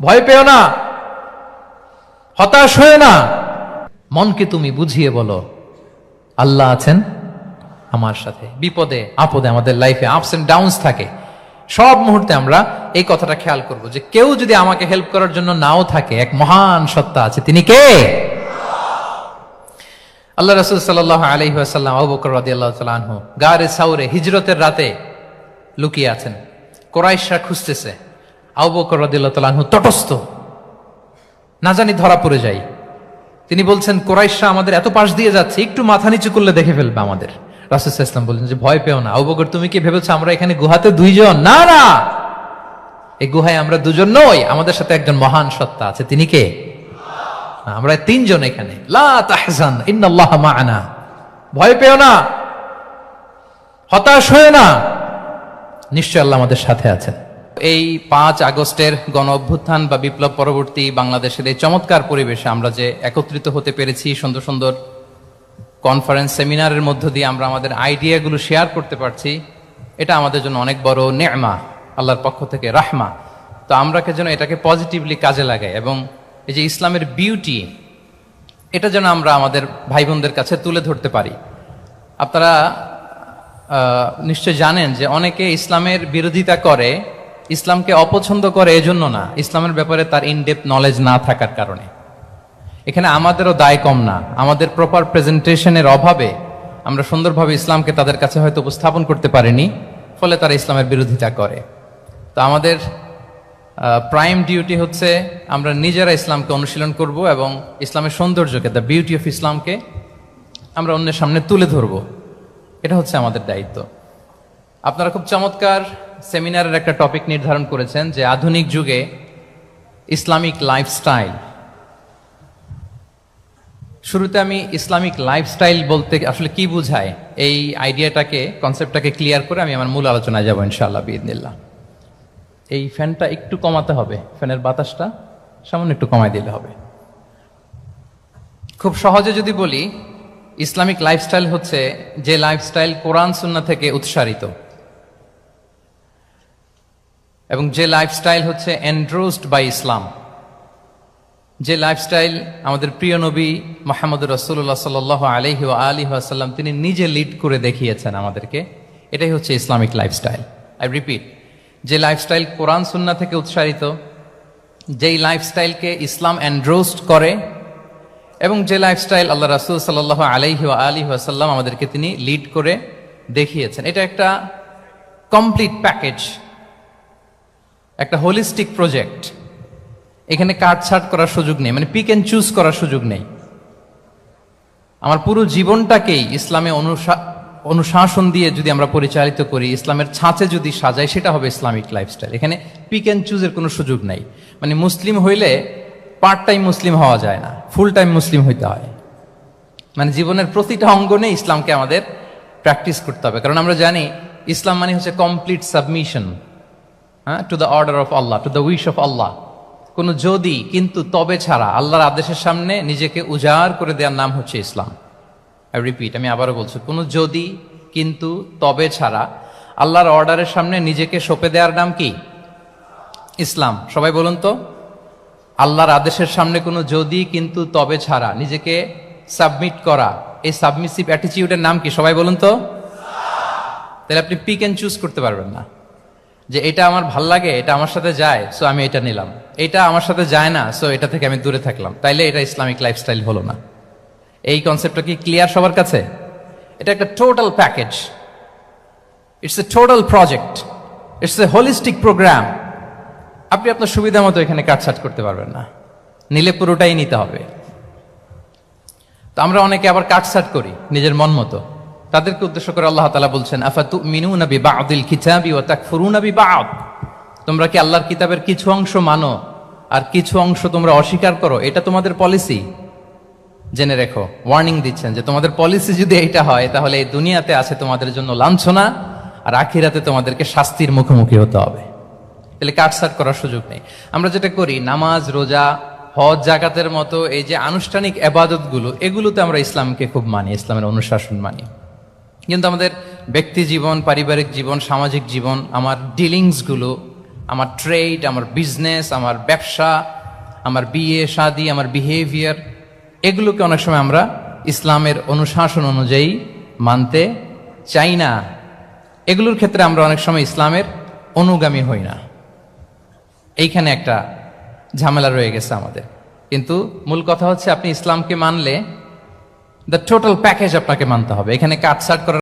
ভয় পেও না, হতাশ হয়ে না। মনকে তুমি বুঝিয়ে বলো আল্লাহ আছেন আমার সাথে। বিপদে আপদে আমাদের লাইফে আপস এন্ড ডাউনস থাকে, সব মুহূর্তে আমরা এই কথাটা খেয়াল করব যে কেউ যদি আমাকে হেল্প করার জন্য নাও থাকে, এক মহান সত্তা আছে, তিনি কে? আল্লাহ রাসূল সাল্লাল্লাহু আলাইহি ওয়াসাল্লাম আবু বকর রাদিয়াল্লাহু তাআলা আনহু গারে সাউরে হিজরতের রাতে লুকিয়ে আছেন। কুরাইশরা খুঁজতেছে, আবু বকর রাদিয়াল্লাহু তাআলা আনহু তটস্থ, না জানি ধরা পড়ে যাই। তিনি বলছেন কুরাইশরা আমাদের এত পাশ দিয়ে যাচ্ছে, একটু মাথা নিচু করলে দেখে ফেলবে আমাদের। রাসূল সাল্লাল্লাহু আলাইহি ওয়াসাল্লাম বললেন যে ভয় পেও না আবু বকর, তুমি কি ভেবেছো আমরা এখানে গুহাতে দুইজন? না না, এই গুহায় আমরা দুজন নই, আমাদের সাথে একজন মহান সত্তা আছে। তিনি কে? আমরা তিনজন এখানে। লা তাহজান ইন্নাল্লাহা মা'ানা, ভয় পেও না, হতাশ হয়ে না, নিশ্চয় আল্লাহ আমাদের সাথে আছেন। এই 5 আগস্টের গণ অভ্যুত্থান বা বিপ্লব পরবর্তী বাংলাদেশের এই চমৎকার পরিবেশে আমরা যে একত্রিত হতে পেরেছি, সুন্দর সুন্দর কনফারেন্স সেমিনারের মধ্য দিয়ে আমরা আমাদের আইডিয়াগুলো শেয়ার করতে পারছি, এটা আমাদের জন্য অনেক বড় নেমা, আল্লাহর পক্ষ থেকে রাহমা। তো আমরা যেন এটাকে পজিটিভলি কাজে লাগাই এবং এই যে ইসলামের বিউটি, এটা যেন আমরা আমাদের ভাই বোনদের কাছে তুলে ধরতে পারি। আপনারা নিশ্চয় জানেন যে অনেকে ইসলামের বিরোধিতা করে, ইসলামকে অপছন্দ করে এজন্য না, ইসলামের ব্যাপারে তার ইনডেপথ নলেজ না থাকার কারণে। এখানে আমাদেরও দায় কম না, আমাদের প্রপার প্রেজেন্টেশনের অভাবে আমরা সুন্দরভাবে ইসলামকে তাদের কাছে হয়তো উপস্থাপন করতে পারিনি, ফলে তারা ইসলামের বিরোধিতা করে। তো আমাদের প্রাইম ডিউটি হচ্ছে আমরা নিজেরা ইসলামকে অনুশীলন করব এবং ইসলামের সৌন্দর্যকে, দ্য বিউটি অফ ইসলামকে আমরা অন্যের সামনে তুলে ধরব। এটা হচ্ছে আমাদের দায়িত্ব। আপনারা খুব চমৎকার সেমিনারের একটা টপিক নির্ধারণ করেছেন যে আধুনিক যুগে ইসলামিক লাইফস্টাইল। শুরুতে আমি ইসলামিক লাইফস্টাইল বলতে আসলে কি বোঝায় এই আইডিয়াটাকে, কনসেপ্টটাকে ক্লিয়ার করে আমি আমার মূল আলোচনায় যাব ইনশাআল্লাহ বিইذনিল্লাহ। এই ফ্যানটা একটু কমাতে হবে, ফ্যানের বাতাসটা সামান্য একটু কমাই দিলে হবে। খুব সহজে যদি বলি, ইসলামিক লাইফস্টাইল হচ্ছে যে লাইফস্টাইল কোরআন সুন্নাহ থেকে উৎসারিত এবং যে লাইফস্টাইল হচ্ছে এন্ডোর্সড বাই ইসলাম, যে লাইফস্টাইল আমাদের প্রিয় নবী মুহাম্মদুর রাসূলুল্লাহ সাল্লাল্লাহু আলাইহি ওয়া আলিহি ওয়াসাল্লাম তিনি নিজে লিড করে দেখিয়েছেন আমাদেরকে, এটাই হচ্ছে ইসলামিক লাইফস্টাইল। আই রিপিট, যে লাইফস্টাইল কোরআন সুন্নাহ থেকে উৎসারিত, যেই লাইফস্টাইলকে ইসলাম এন্ডোর্সড করে এবং যে লাইফস্টাইল আল্লাহ রাসূল সাল্লাল্লাহু আলাইহি ওয়া আলিহি ওয়াসাল্লাম আমাদেরকে তিনি লিড করে দেখিয়েছেন, এটা একটা কমপ্লিট প্যাকেজ, একটা হোলিস্টিক প্রজেক্ট। এখানে কাটছাট করার সুযোগ নেই, মানে পিক এন্ড চুজ করার সুযোগ নেই। আমার পুরো জীবনটাকেই ইসলামে অনুশাসন দিয়ে যদি আমরা পরিচালিত করি, ইসলামের ছাঁচে যদি সাজাই, সেটা হবে ইসলামিক লাইফস্টাইল। এখানে পিক এন্ড চুজের কোনো সুযোগ নাই। মানে মুসলিম হইলে পার্ট টাইম মুসলিম হওয়া যায় না, ফুল টাইম মুসলিম হইতে হয়। মানে জীবনের প্রতিটা অঙ্গনে ইসলামকে আমাদের প্র্যাকটিস করতে হবে, কারণ আমরা জানি ইসলাম মানে হচ্ছে কমপ্লিট সাবমিশন, হ্যাঁ, to the order of Allah, to the wish of Allah. কোনো যদি কিন্তু তবে ছাড়া আল্লাহর আদেশের সামনে নিজেকে উজাড় করে দেওয়ার নাম হচ্ছে ইসলাম। আই রিপিট, আমি আবারও বলছি, কোনো যদি কিন্তু তবে ছাড়া আল্লাহর অর্ডারের সামনে নিজেকে সঁপে দেওয়ার নাম কি? ইসলাম। সবাই বলুন তো, আল্লাহর আদেশের সামনে কোনো যদি কিন্তু তবে ছাড়া নিজেকে সাবমিট করা, এই সাবমিসিভ অ্যাটিটিউডের নাম কি? সবাই বলুন তো। তাহলে আপনি পিক এন্ড চুজ করতে পারবেন না যে এটা আমার ভাল লাগে, এটা আমার সাথে যায়, সো আমি এটা নিলাম, এটা আমার সাথে যায় না, সো এটা থেকে আমি দূরে থাকলাম। তাইলে এটা ইসলামিক লাইফস্টাইল হলো না। এই কনসেপ্টটা কি ক্লিয়ার সবার কাছে? এটা একটা total package, it's a total project, it's a holistic programme. আপনি আপনার সুবিধা মতো এখানে কাটছাট করতে পারবেন না, নিলে পুরোটাই নিতে হবে। তো আমরা অনেকে আবার কাটছাট করি নিজের মন মতো। তাদেরকে উদ্দেশ্য করে আল্লাহ তাআলা বলছেন, আফাতুমিনুনা বিবা'দিল কিতাবি ওয়া তাকফুরুনা বিবা'দ। তোমরা কি আল্লাহর কিতাবের কিছু অংশ মানো আর কিছু অংশ তোমরা অস্বীকার করো? এটা তোমাদের পলিসি? জেনে রেখো, ওয়ার্নিং দিচ্ছেন যে তোমাদের পলিসি যদি এইটা হয়, তাহলে এই দুনিয়াতে আছে তোমাদের জন্য লাঞ্ছনা, আর আখিরাতে তোমাদেরকে শাস্তির মুখোমুখি হতে হবে। তাহলে কাটছাট করার সুযোগ নেই। আমরা যেটা করি, নামাজ, রোজা, হজ, যাকাতের মতো এই যে আনুষ্ঠানিক ইবাদতগুলো, এগুলোতে আমরা ইসলামকে খুব মানি, ইসলামের অনুশাসন মানি। কিন্তু আমাদের ব্যক্তি জীবন, পারিবারিক জীবন, সামাজিক জীবন, আমার ডিলিংসগুলো, আমার ট্রেড, আমার বিজনেস, আমার ব্যবসা, আমার বিয়ে শাদী, আমার বিহেভিয়ার, এগুলোকে অনেক সময় আমরা ইসলামের অনুশাসন অনুযায়ী মানতে চাই না। এগুলোর ক্ষেত্রে আমরা অনেক সময় ইসলামের অনুগামী হই না। এইখানে একটা ঝামেলা রয়ে গেছে আমাদের। কিন্তু মূল কথা হচ্ছে আপনি ইসলামকে মানলে দ্য টোটাল প্যাকেজ আপনাকে মানতে হবে। এখানে কাটছাট করার